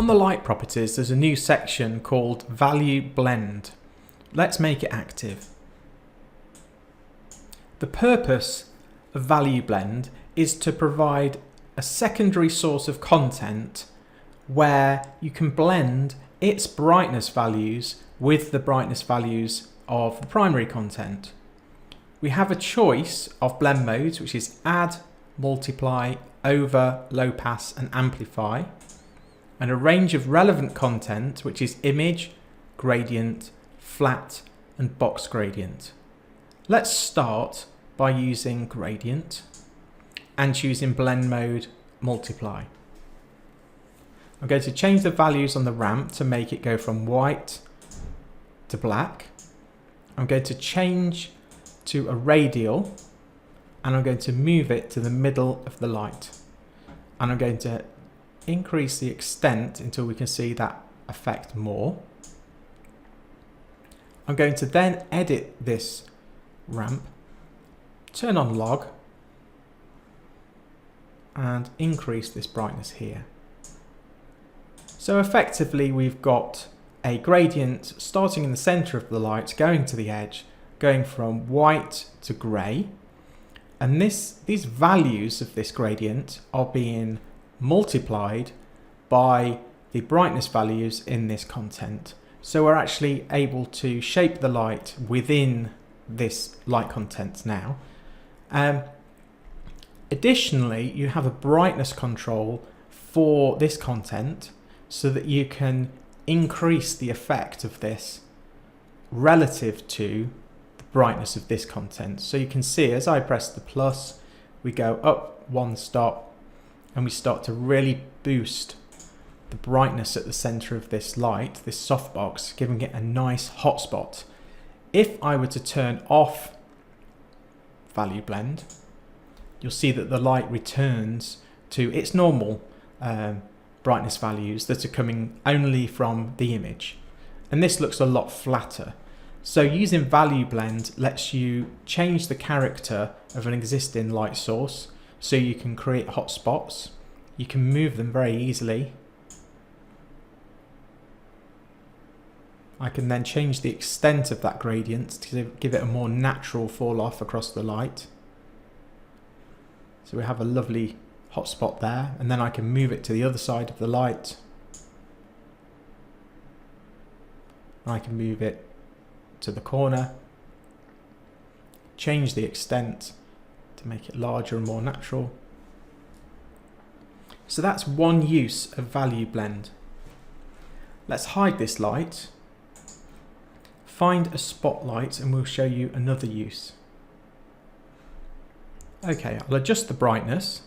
On the light properties, there's a new section called Value Blend. Let's make it active. The purpose of Value Blend is to provide a secondary source of content where you can blend its brightness values with the brightness values of the primary content. We have a choice of blend modes, which is add, multiply, over, low pass and amplify, and a range of relevant content, which is image, gradient, flat and box gradient. Let's start by using gradient and choosing blend mode multiply. I'm going to change the values on the ramp to make it go from white to black. I'm going to change to a radial and I'm going to move it to the middle of the light. And I'm going to increase the extent until we can see that effect more. I'm going to then edit this ramp, turn on log and increase this brightness here. So effectively we've got a gradient starting in the center of the light, going to the edge, going from white to grey, and these values of this gradient are being multiplied by the brightness values in this content. So we're actually able to shape the light within this light content now. Additionally, you have a brightness control for this content so that you can increase the effect of this relative to the brightness of this content. So you can see as I press the plus, we go up one stop and we start to really boost the brightness at the center of this light, this softbox, giving it a nice hot spot. If I were to turn off Value Blend, you'll see that the light returns to its normal brightness values that are coming only from the image. And this looks a lot flatter. So using Value Blend lets you change the character of an existing light source so you can create hot spots. You can move them very easily. I can then change the extent of that gradient to give it a more natural fall off across the light. So we have a lovely hot spot there, and then I can move it to the other side of the light. I can move it to the corner, change the extent to make it larger and more natural. So that's one use of Value Blend. Let's hide this light, find a spotlight, and we'll show you another use. Okay, I'll adjust the brightness.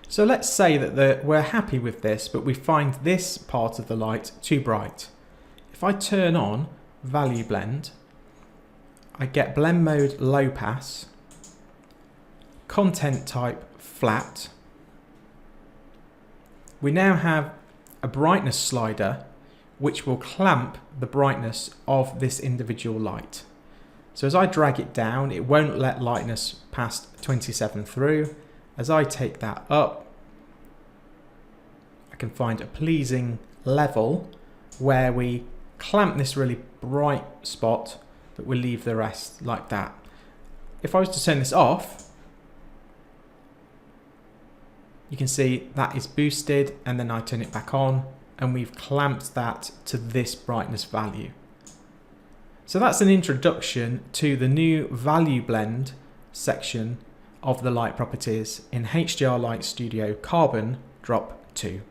So let's say that we're happy with this, but we find this part of the light too bright. If I turn on Value Blend, I get blend mode low pass, content type flat. We now have a brightness slider which will clamp the brightness of this individual light. So as I drag it down, it won't let lightness past 27 through. As I take that up, I can find a pleasing level where we clamp this really bright spot, but we'll leave the rest like that. If I was to turn this off, you can see that is boosted, and then I turn it back on and we've clamped that to this brightness value. So that's an introduction to the new Value Blend section of the light properties in HDR Light Studio Carbon Drop 2.